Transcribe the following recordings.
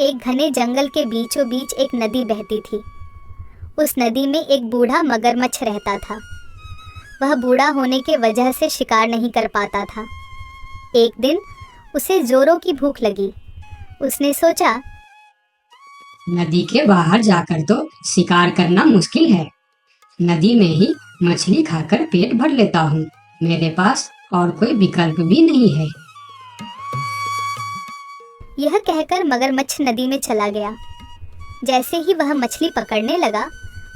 एक घने जंगल के बीचों बीच एक नदी बहती थी। उस नदी में एक बूढ़ा मगरमच्छ रहता था। वह बूढ़ा होने के वजह से शिकार नहीं कर पाता था। एक दिन उसे जोरों की भूख लगी। उसने सोचा, नदी के बाहर जाकर तो शिकार करना मुश्किल है। नदी में ही मछली खाकर पेट भर लेता हूँ। मेरे पास और कोई विकल्प भी नहीं है। यह कहकर मगरमच्छ नदी में चला गया। जैसे ही वह मछली पकड़ने लगा,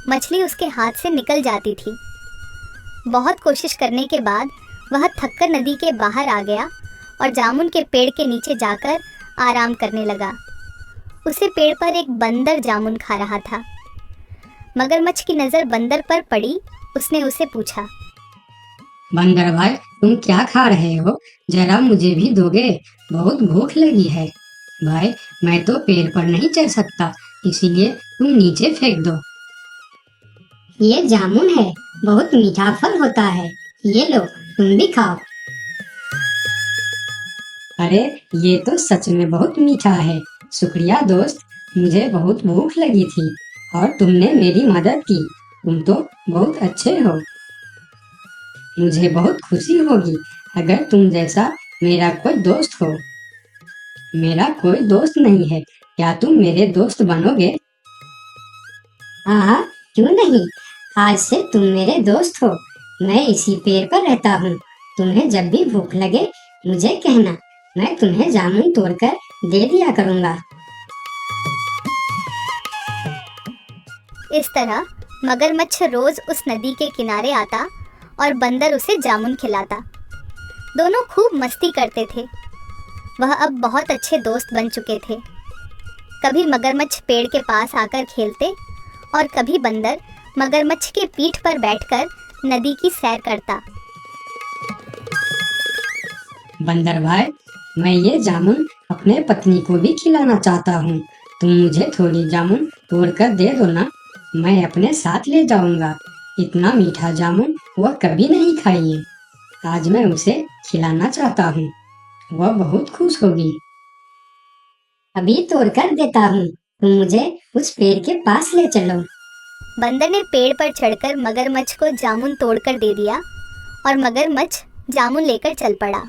मछली उसके हाथ से निकल जाती थी। बहुत कोशिश करने के बाद वह थककर नदी के बाहर आ गया और जामुन के पेड़ के नीचे जाकर आराम करने लगा। उसे पेड़ पर एक बंदर जामुन खा रहा था। मगरमच्छ की नज़र बंदर पर पड़ी। उसने उसे पूछा, बंदर भाई, तुम क्या खा रहे हो? जरा मुझे भी दोगे? बहुत भूख लगी है। भाई, मैं तो पेड़ पर नहीं चढ़ सकता, इसीलिए तुम नीचे फेंक दो। ये जामुन है, बहुत मीठा फल होता है। ये लो, तुम भी खाओ। अरे, ये तो सच में बहुत मीठा है। शुक्रिया दोस्त, मुझे बहुत भूख लगी थी और तुमने मेरी मदद की। तुम तो बहुत अच्छे हो। मुझे बहुत खुशी होगी अगर तुम जैसा मेरा कोई दोस्त हो। मेरा कोई दोस्त नहीं है, क्या तुम मेरे दोस्त बनोगे? हाँ, क्यों नहीं। आज से तुम मेरे दोस्त हो। मैं इसी पेड़ पर रहता हूँ। तुम्हें जब भी भूख लगे मुझे कहना, मैं तुम्हें जामुन तोड़कर दे दिया करूँगा। इस तरह मगरमच्छ रोज उस नदी के किनारे आता और बंदर उसे जामुन खिलाता। दोनों खूब मस्ती करते थे। वह अब बहुत अच्छे दोस्त बन चुके थे। कभी मगरमच्छ पेड़ के पास आकर खेलते और कभी बंदर मगरमच्छ के पीठ पर बैठकर नदी की सैर करता। बंदर भाई, मैं ये जामुन अपने पत्नी को भी खिलाना चाहता हूँ। तुम मुझे थोड़ी जामुन तोड़कर दे दो ना, मैं अपने साथ ले जाऊंगा। इतना मीठा जामुन वह कभी नहीं खाई है। आज मैं उसे खिलाना चाहता हूँ, वह बहुत खुश होगी। अभी तोड़कर देता हूँ, तुम मुझे उस पेड़ के पास ले चलो। बंदर ने पेड़ पर चढ़कर मगरमच्छ को जामुन तोड़कर दे दिया और मगरमच्छ जामुन लेकर चल पड़ा।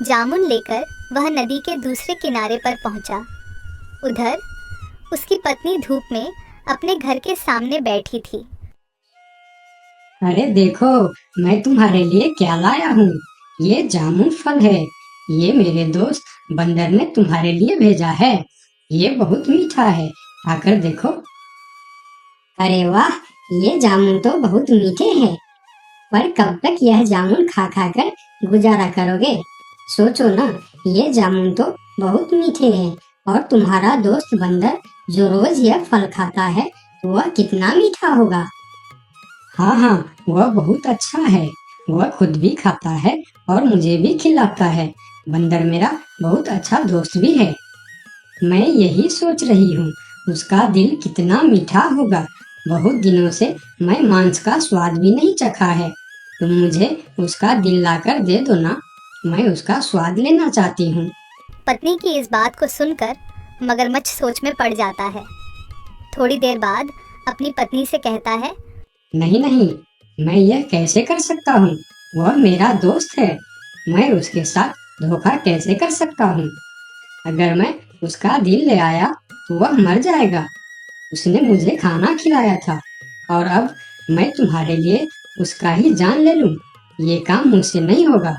जामुन लेकर वह नदी के दूसरे किनारे पर पहुंचा। उधर उसकी पत्नी धूप में अपने घर के सामने बैठी थी। अरे देखो, मैं तुम्हारे लिए क्या लाया हूँ। ये जामुन फल है। ये मेरे दोस्त बंदर ने तुम्हारे लिए भेजा है। ये बहुत मीठा है, खाकर देखो। अरे वाह, ये जामुन तो बहुत मीठे हैं। पर कब तक यह जामुन खा खा कर गुजारा करोगे? सोचो ना, ये जामुन तो बहुत मीठे हैं और तुम्हारा दोस्त बंदर जो रोज यह फल खाता है, वह कितना मीठा होगा। हाँ हाँ, वह बहुत अच्छा है। वह खुद भी खाता है और मुझे भी खिलाता है। बंदर मेरा बहुत अच्छा दोस्त भी है। मैं यही सोच रही हूँ, उसका दिल कितना मीठा होगा। बहुत दिनों से मैं मांस का स्वाद भी नहीं चखा है। तुम मुझे उसका दिल लाकर दे दो ना, मैं उसका स्वाद लेना चाहती हूँ। पत्नी की इस बात को सुनकर मगरमच्छ सोच में पड़ जाता है। थोड़ी देर बाद अपनी पत्नी से कहता है, नहीं नहीं, मैं यह कैसे कर सकता हूँ? वह मेरा दोस्त है। मैं उसके साथ धोखा कैसे कर सकता हूँ? अगर मैं उसका दिल ले आया तो वह मर जाएगा। उसने मुझे खाना खिलाया था और अब मैं तुम्हारे लिए उसका ही जान ले लूं। ये काम मुझसे नहीं होगा।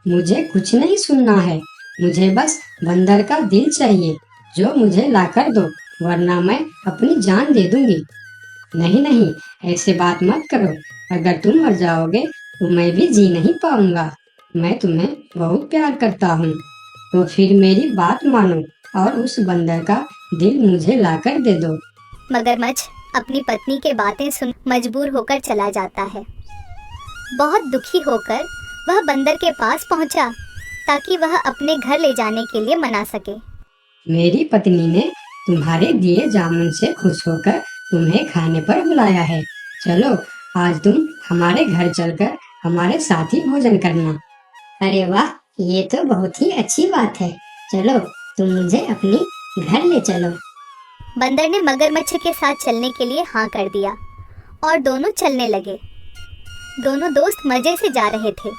मुझे कुछ नहीं सुनना है। मुझे बस बंदर का दिल चाहिए, जो मुझे लाकर दो, वरना मैं अपनी जान दे दूंगी। नहीं नहीं, ऐसे बात मत करो। अगर तुम मर जाओगे तो मैं भी जी नहीं पाऊंगा। मैं तुम्हें बहुत प्यार करता हूँ। तो फिर मेरी बात मानो और उस बंदर का दिल मुझे लाकर दे दो। मगरमच्छ अपनी पत्नी के बातें सुन मजबूर होकर चला जाता है। बहुत दुखी होकर वह बंदर के पास पहुंचा ताकि वह अपने घर ले जाने के लिए मना सके। मेरी पत्नी ने तुम्हारे दिए जामुन से खुश होकर तुम्हें खाने पर बुलाया है। चलो, आज तुम हमारे घर चलकर हमारे साथ ही भोजन करना। अरे वाह, ये तो बहुत ही अच्छी बात है। चलो, तुम मुझे अपनी घर ले चलो। बंदर ने मगरमच्छ के साथ चलने के लिए हाँ कर दिया और दोनों चलने लगे। दोनों दोस्त मजे से जा रहे थे।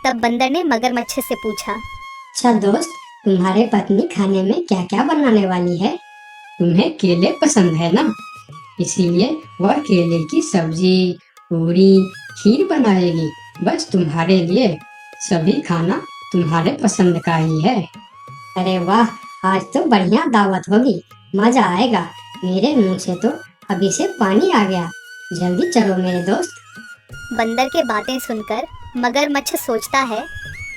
तब बंदर ने मगरमच्छ से पूछा, अच्छा दोस्त, तुम्हारे पत्नी खाने में क्या क्या बनाने वाली है? तुम्हें केले पसंद है ना, इसीलिए वह केले की सब्जी, पूरी, खीर बनाएगी। बस तुम्हारे लिए। सभी खाना तुम्हारे पसंद का ही है। अरे वाह, आज तो बढ़िया दावत होगी, मजा आएगा। मेरे मुंह से तो अभी से पानी आ गया। जल्दी चलो मेरे दोस्त। बंदर के बातें सुनकर मगरमच्छ सोचता है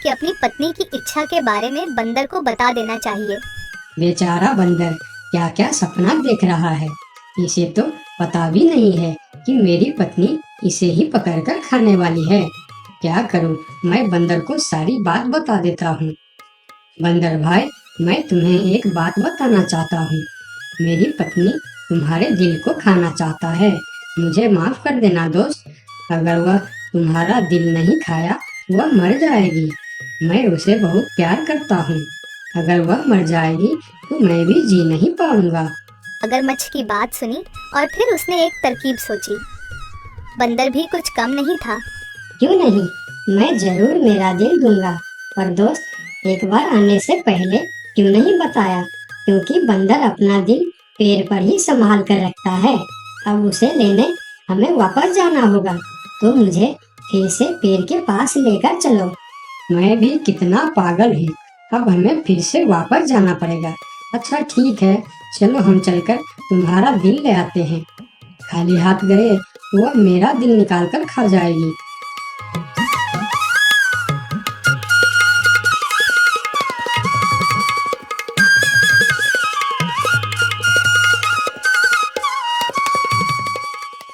कि अपनी पत्नी की इच्छा के बारे में बंदर को बता देना चाहिए। बेचारा बंदर क्या क्या सपना देख रहा है। इसे तो पता भी नहीं है कि मेरी पत्नी इसे ही पकड़कर खाने वाली है। क्या करूं, मैं बंदर को सारी बात बता देता हूँ। बंदर भाई, मैं तुम्हें एक बात बताना चाहता हूँ। मेरी पत्नी तुम्हारे दिल को खाना चाहता है। मुझे माफ कर देना दोस्त। अगर वह तुम्हारा दिल नहीं खाया, वह मर जाएगी। मैं उसे बहुत प्यार करता हूँ। अगर वह मर जाएगी तो मैं भी जी नहीं पाऊंगा। मगरमच्छ की बात सुनी और फिर उसने एक तरकीब सोची। बंदर भी कुछ कम नहीं था। क्यों नहीं, मैं जरूर मेरा दिल दूंगा। पर दोस्त, एक बार आने से पहले क्यों नहीं बताया? क्योंकि बंदर अपना दिल पेड़ पर ही संभाल कर रखता है। अब उसे लेने हमें वापस जाना होगा, तो मुझे फिर से पेड़ के पास लेकर चलो। मैं भी कितना पागल हूँ। अब हमें फिर से वापस जाना पड़ेगा। अच्छा ठीक है, चलो हम चलकर तुम्हारा दिल ले आते हैं। खाली हाथ गए तो वह मेरा दिल निकाल कर खा जाएगी।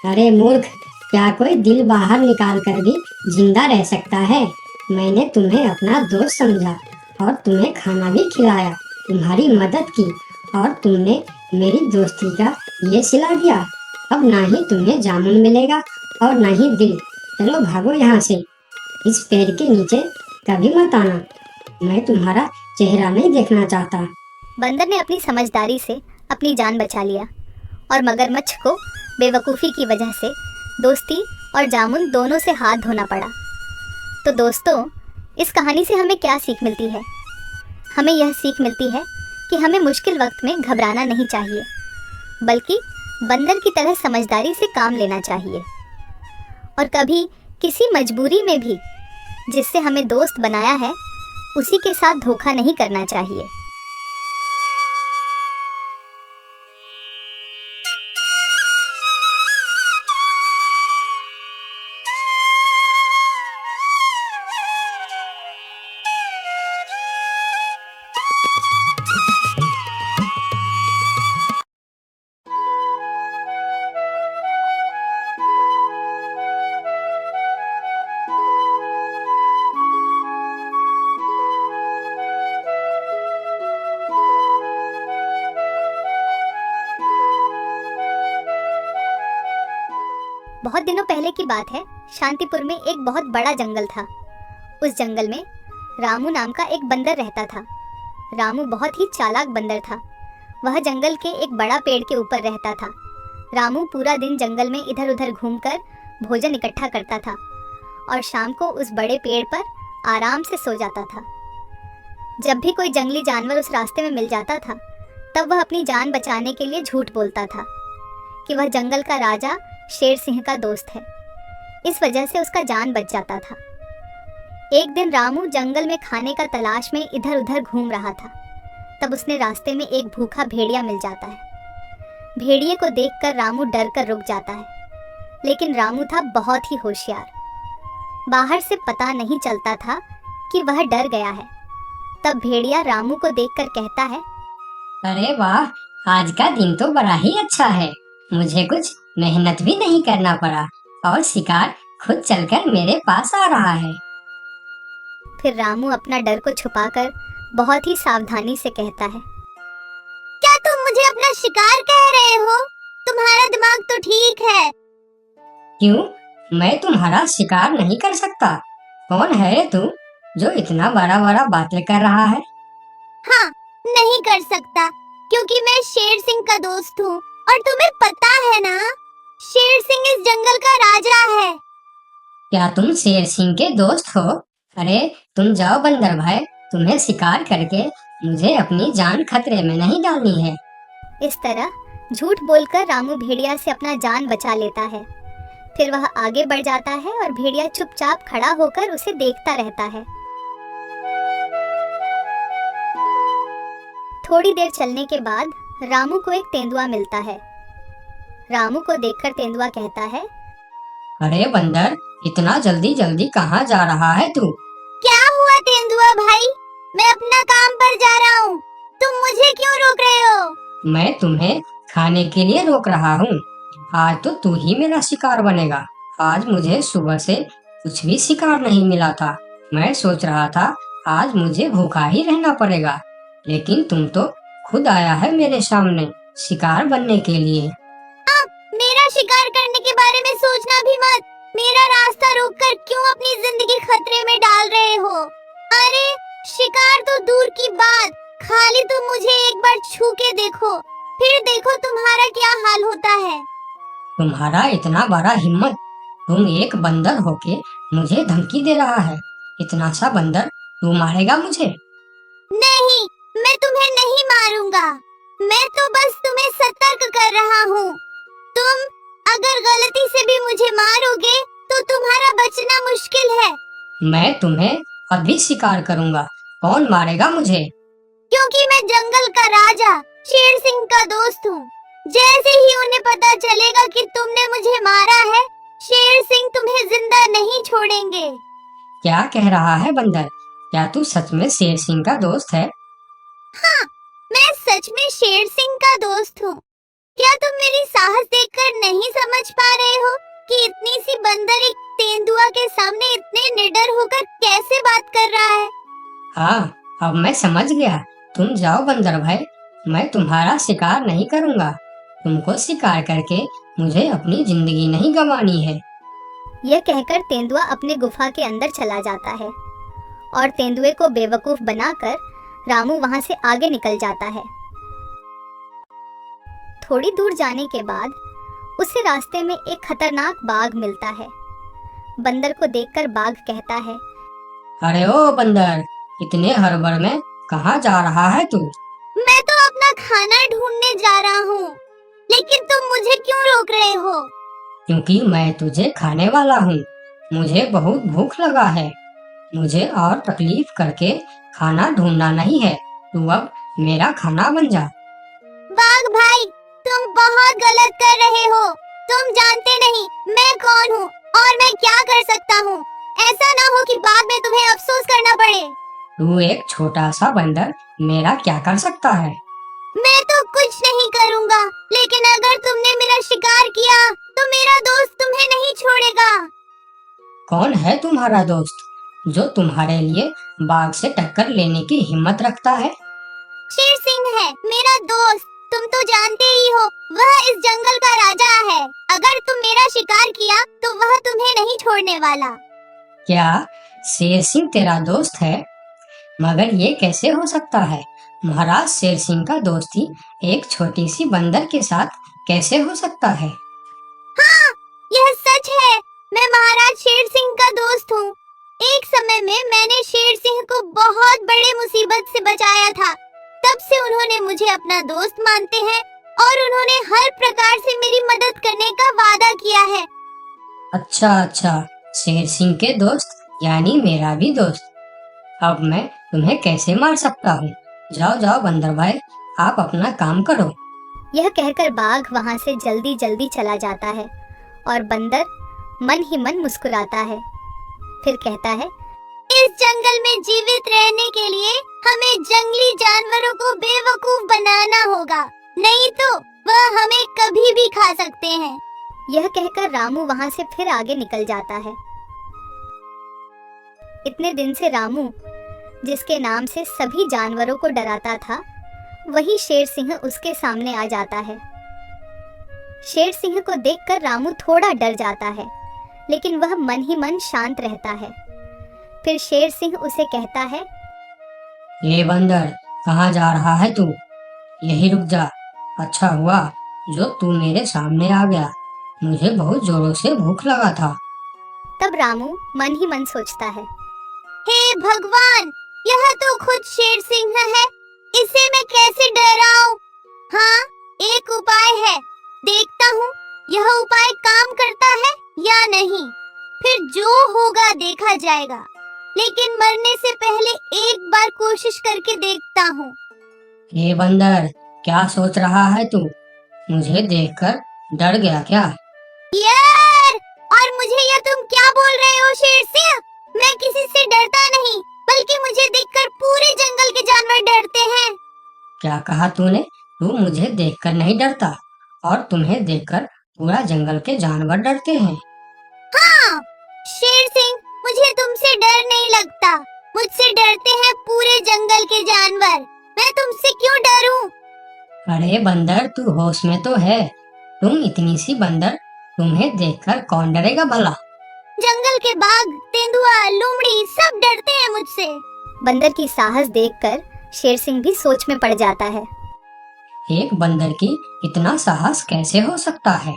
अरे मूर्ख, क्या कोई दिल बाहर निकाल कर भी जिंदा रह सकता है? मैंने तुम्हें अपना दोस्त समझा और तुम्हें खाना भी खिलाया, तुम्हारी मदद की, और तुमने मेरी दोस्ती का ये सिला दिया। अब ना ही तुम्हें जामुन मिलेगा और ना ही दिल। चलो भागो यहाँ से। इस पेड़ के नीचे कभी मत आना। मैं तुम्हारा चेहरा नहीं देखना चाहता। बंदर ने अपनी समझदारी से अपनी जान बचा लिया और मगरमच्छ को बेवकूफ़ी की वजह से दोस्ती और जामुन दोनों से हाथ धोना पड़ा। तो दोस्तों, इस कहानी से हमें क्या सीख मिलती है? हमें यह सीख मिलती है कि हमें मुश्किल वक्त में घबराना नहीं चाहिए, बल्कि बंदर की तरह समझदारी से काम लेना चाहिए। और कभी किसी मजबूरी में भी जिससे हमें दोस्त बनाया है, उसी के साथ धोखा नहीं करना चाहिए। बहुत दिनों पहले की बात है। शांतिपुर में एक बहुत बड़ा जंगल था। उस जंगल में रामू नाम का एक बंदर रहता था। रामू बहुत ही चालाक बंदर था। वह जंगल के एक बड़ा पेड़ के ऊपर रहता था। रामू पूरा दिन जंगल में इधर उधर घूमकर भोजन इकट्ठा करता था और शाम को उस बड़े पेड़ पर आराम से सो जाता था। जब भी कोई जंगली जानवर उस रास्ते में मिल जाता था, तब वह अपनी जान बचाने के लिए झूठ बोलता था कि वह जंगल का राजा शेर सिंह का दोस्त है। इस वजह से उसका जान बच जाता था। एक दिन रामू जंगल में खाने का तलाश में इधर उधर घूम रहा था। तब उसने रास्ते में एक भूखा भेड़िया मिल जाता है। भेड़िए को देखकर रामू डर कर रुक जाता है, लेकिन रामू था बहुत ही होशियार। बाहर से पता नहीं चलता था कि वह डर गया है। तब भेड़िया रामू को देखकर कहता है, अरे वाह, आज का दिन तो बड़ा ही अच्छा है। मुझे कुछ मेहनत भी नहीं करना पड़ा और शिकार खुद चलकर मेरे पास आ रहा है। फिर रामू अपना डर को छुपाकर बहुत ही सावधानी से कहता है, क्या तुम मुझे अपना शिकार कह रहे हो? तुम्हारा दिमाग तो ठीक है। क्यों? मैं तुम्हारा शिकार नहीं कर सकता। कौन है रे तू जो इतना बड़ा बड़ा बातें कर रहा है? हाँ, नहीं कर सकता क्योंकि मैं शेर सिंह का दोस्त हूँ और तुम्हें पता है ना, शेर सिंह इस जंगल का राजा है। क्या तुम शेर सिंह के दोस्त हो? अरे तुम जाओ बंदर भाई, तुम्हें शिकार करके मुझे अपनी जान खतरे में नहीं डालनी है। इस तरह झूठ बोलकर रामू भेड़िया से अपना जान बचा लेता है। फिर वह आगे बढ़ जाता है और भेड़िया चुपचाप खड़ा होकर उसे देखता रहता है। थोड़ी देर चलने के बाद रामू को एक तेंदुआ मिलता है। रामू को देखकर तेंदुआ कहता है, अरे बंदर, इतना जल्दी जल्दी कहाँ जा रहा है तू? क्या हुआ तेंदुआ भाई? मैं अपना काम पर जा रहा हूँ, तुम मुझे क्यों रोक रहे हो? मैं तुम्हें खाने के लिए रोक रहा हूँ। आज तो तू ही मेरा शिकार बनेगा। आज मुझे सुबह से कुछ भी शिकार नहीं मिला था। मैं सोच रहा था आज मुझे भूखा ही रहना पड़ेगा, लेकिन तुम तो खुद आया है मेरे सामने शिकार बनने के लिए। मेरा शिकार करने के बारे में सोचना भी मत। मेरा रास्ता रोककर क्यों अपनी जिंदगी खतरे में डाल रहे हो? अरे शिकार तो दूर की बात, खाली तुम मुझे एक बार छू के देखो, फिर देखो तुम्हारा क्या हाल होता है। तुम्हारा इतना बड़ा हिम्मत, तुम एक बंदर होके मुझे धमकी दे रहा है। इतना सा बंदर तू मारेगा मुझे? नहीं, मैं तुम्हें नहीं मारूंगा। मैं तो बस तुम्हें सतर्क कर रहा हूँ। तुम अगर गलती से भी मुझे मारोगे तो तुम्हारा बचना मुश्किल है। मैं तुम्हें अभी शिकार करूंगा। कौन मारेगा मुझे? क्योंकि मैं जंगल का राजा शेर सिंह का दोस्त हूँ। जैसे ही उन्हें पता चलेगा कि तुमने मुझे मारा है, शेर सिंह तुम्हें जिंदा नहीं छोड़ेंगे। क्या कह रहा है बंदर? क्या तू सच में शेर सिंह का दोस्त है? हाँ, मैं सच में शेर सिंह का दोस्त हूँ। क्या तुम मेरी साहस देखकर नहीं समझ पा रहे हो कि इतनी सी बंदर एक तेंदुआ के सामने इतने निडर होकर कैसे बात कर रहा है? हाँ, अब मैं समझ गया। तुम जाओ बंदर भाई, मैं तुम्हारा शिकार नहीं करूंगा। तुमको शिकार करके मुझे अपनी जिंदगी नहीं गंवानी है। यह कहकर तेंदुआ अपने गुफा के अंदर चला जाता है और तेंदुए को बेवकूफ बनाकर रामू वहां से आगे निकल जाता है। थोड़ी दूर जाने के बाद उसे रास्ते में एक खतरनाक बाघ मिलता है। बंदर को देखकर बाघ कहता है, अरे ओ बंदर, इतने हड़बड़ में कहाँ जा रहा है तू? मैं तो अपना खाना ढूंढने जा रहा हूँ, लेकिन तुम मुझे क्यों रोक रहे हो? क्योंकि मैं तुझे खाने वाला हूँ। मुझे बहुत भूख लगा है। मुझे और तकलीफ करके खाना ढूंढना नहीं है। तू अब मेरा खाना बन जा। बाघ भाई, तुम बहुत गलत कर रहे हो। तुम जानते नहीं मैं कौन हूँ और मैं क्या कर सकता हूँ। ऐसा ना हो कि बाद में तुम्हें अफसोस करना पड़े। तू एक छोटा सा बंदर मेरा क्या कर सकता है? मैं तो कुछ नहीं करूँगा, लेकिन अगर तुमने मेरा शिकार किया तो मेरा दोस्त तुम्हें नहीं छोड़ेगा। कौन है तुम्हारा दोस्त जो तुम्हारे लिए बाघ से टक्कर लेने की हिम्मत रखता है? शेर सिंह है मेरा दोस्त। तुम तो जानते ही हो, वह इस जंगल का राजा है। अगर तुम मेरा शिकार किया तो वह तुम्हें नहीं छोड़ने वाला। क्या शेर सिंह तेरा दोस्त है? मगर ये कैसे हो सकता है? महाराज शेर सिंह का दोस्ती एक छोटी सी बंदर के साथ कैसे हो सकता है? हाँ, यह सच है। मैं महाराज शेर सिंह का दोस्त हूँ। एक समय में मैंने शेर सिंह को बहुत बड़े मुसीबत से बचाया था। तब से उन्होंने मुझे अपना दोस्त मानते हैं और उन्होंने हर प्रकार से मेरी मदद करने का वादा किया है। अच्छा, शेर सिंह के दोस्त यानी मेरा भी दोस्त। अब मैं तुम्हें कैसे मार सकता हूँ? जाओ बंदर भाई, आप अपना काम करो। यह कहकर बाघ वहाँ से जल्दी जल्दी चला जाता है और बंदर मन ही मन मुस्कुराता है। फिर कहता है, इस जंगल में जीवित रहने के लिए हमें जंगली जानवरों को बेवकूफ बनाना होगा, नहीं तो वह हमें कभी भी खा सकते हैं। यह कहकर रामू वहाँ से फिर आगे निकल जाता है। इतने दिन से रामू, जिसके नाम से सभी जानवरों को डराता था, वही शेर सिंह उसके सामने आ जाता है। शेर सिंह को देखकर रामू थोड़ा डर जाता है, लेकिन वह मन ही मन शांत रहता है। फिर शेर सिंह उसे कहता है, ये बंदर, कहाँ जा रहा है तू? यही रुक जा। अच्छा हुआ जो तू मेरे सामने आ गया, मुझे बहुत जोरों से भूख लगा था। तब रामू मन ही मन सोचता है, हे भगवान, यह तो खुद शेर सिंह है, इसे मैं कैसे डराऊं? हाँ, एक उपाय है, देखता हूँ यह उपाय काम करता है या नहीं, फिर जो होगा देखा जाएगा, लेकिन मरने से पहले एक बार कोशिश करके देखता हूँ। ये बंदर, क्या सोच रहा है तू? मुझे देखकर डर गया क्या? यार, और मुझे यह तुम क्या बोल रहे हो शेर सिंह? मैं किसी से डरता नहीं, बल्कि मुझे देखकर पूरे जंगल के जानवर डरते हैं। क्या कहा तूने? तू मुझे देखकर नहीं डरता और तुम्हें देखकर पूरा जंगल के जानवर डरते हैं। हाँ, शेर सिंह, मुझे तुमसे डर नहीं लगता, मुझसे डरते हैं पूरे जंगल के जानवर। मैं तुमसे क्यों डरूं? अरे बंदर, तू होश में तो है? तुम इतनी सी बंदर, तुम्हें देखकर कौन डरेगा भला? जंगल के बाघ, तेंदुआ, लोमड़ी सब डरते हैं मुझसे। बंदर की साहस देखकर शेर सिंह भी सोच में पड़ जाता है। एक बंदर की इतना साहस कैसे हो सकता है?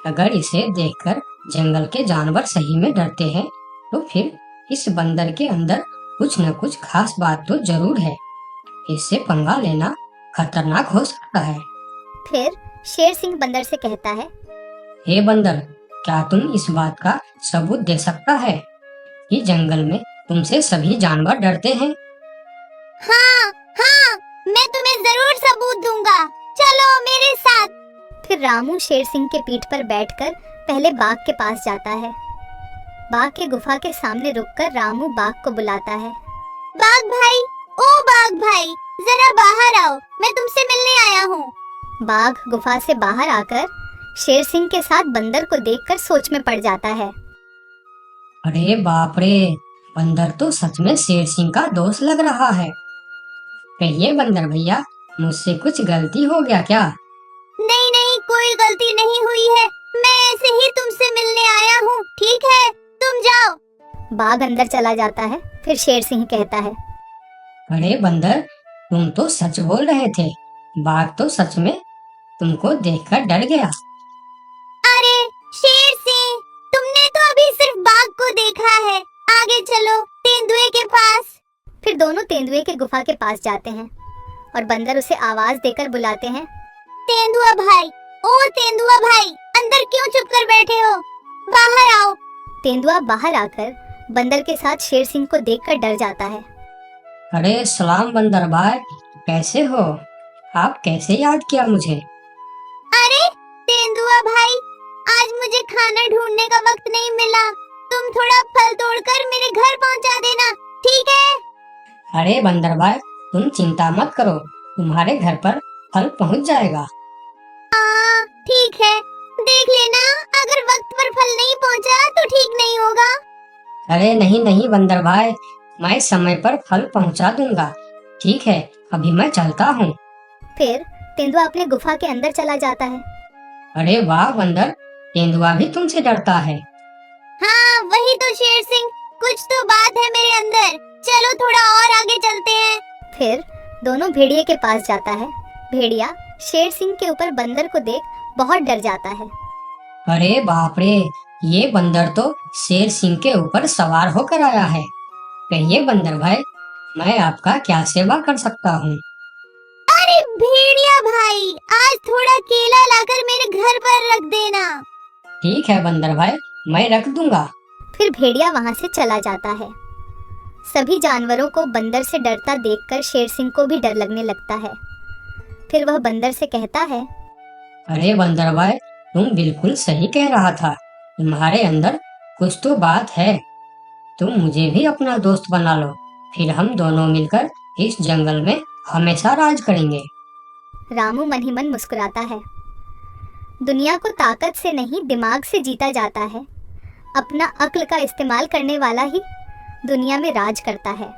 अगर इसे देखकर जंगल के जानवर सही में डरते हैं, तो फिर इस बंदर के अंदर कुछ न कुछ खास बात तो जरूर है। इससे पंगा लेना खतरनाक हो सकता है। फिर शेर सिंह बंदर से कहता है, हे बंदर, क्या तुम इस बात का सबूत दे सकता है कि जंगल में तुमसे सभी जानवर डरते हैं? हाँ, हाँ, मैं तुम्हें जरूर सबूत दूंगा, चलो मेरे साथ। फिर रामू शेर सिंह के पीठ पर बैठकर पहले बाघ के पास जाता है। बाघ के गुफा के सामने रुककर रामू बाघ को बुलाता है, बाघ भाई, ओ बाघ भाई, जरा बाहर आओ, मैं तुमसे मिलने आया हूँ। बाघ गुफा से बाहर आकर शेर सिंह के साथ बंदर को देखकर सोच में पड़ जाता है। अरे बाप रे, बंदर तो सच में शेर सिंह का दोस्त लग रहा है। कहिए बंदर भैया, मुझसे कुछ गलती हो गया क्या? नहीं नहीं, कोई गलती नहीं हुई है, मैं ऐसे ही तुमसे मिलने आया हूँ, ठीक है, तुम जाओ। बाघ अंदर चला जाता है। फिर शेर सिंह कहता है, अरे बंदर, तुम तो सच बोल रहे थे, बाघ तो सच में तुमको देखकर डर गया। अरे शेर सिंह, तुमने तो अभी सिर्फ बाघ को देखा है, आगे चलो तेंदुए के पास। फिर दोनों तेंदुए के गुफा के पास जाते हैं और बंदर उसे आवाज देकर बुलाते हैं, तेंदुआ भाई, ओ तेंदुआ भाई, अंदर क्यों चुप कर बैठे हो, बाहर आओ। तेंदुआ बाहर आकर बंदर के साथ शेर सिंह को देखकर डर जाता है। अरे सलाम बंदर भाई, कैसे हो? आप कैसे याद किया मुझे? अरे तेंदुआ भाई, आज मुझे खाना ढूंढने का वक्त नहीं मिला, तुम थोड़ा फल तोड़कर मेरे घर पहुंचा देना, ठीक है? अरे बंदर भाई, तुम चिंता मत करो, तुम्हारे घर पर फल पहुंच जाएगा। हाँ ठीक है, देख लेना, अगर वक्त पर फल नहीं पहुंचा तो ठीक नहीं होगा। अरे नहीं नहीं बंदर भाई, मैं समय पर फल पहुंचा दूंगा। ठीक है, अभी मैं चलता हूँ। फिर तेंदुआ अपने गुफा के अंदर चला जाता है। अरे वाह बंदर, तेंदुआ भी तुमसे डरता है। हाँ वही तो शेर सिंह, कुछ तो बात है मेरे अंदर, चलो थोड़ा और आगे चलते हैं। फिर दोनों भेड़िए के पास जाता है। भेड़िया शेर सिंह के ऊपर बंदर को देख बहुत डर जाता है। अरे बाप रे, ये बंदर तो शेर सिंह के ऊपर सवार होकर आया है। कहिए बंदर भाई, मैं आपका क्या सेवा कर सकता हूँ? अरे भेड़िया भाई, आज थोड़ा केला लाकर मेरे घर पर रख देना। ठीक है बंदर भाई, मैं रख दूंगा। फिर भेड़िया वहाँ से चला जाता है। सभी जानवरों को बंदर से डरता देखकर शेर सिंह को भी डर लगने लगता है। फिर वह बंदर से कहता है, अरे बंदर भाई, तुम बिल्कुल सही कह रहा था, तुम्हारे अंदर कुछ तो बात है। तुम मुझे भी अपना दोस्त बना लो, फिर हम दोनों मिलकर इस जंगल में हमेशा राज करेंगे। रामू मन ही मन मुस्कुराता है। दुनिया को ताकत से नहीं, दिमाग से जीता जाता है। अपना अक्ल का इस्तेमाल करने वाला ही दुनिया में राज करता है।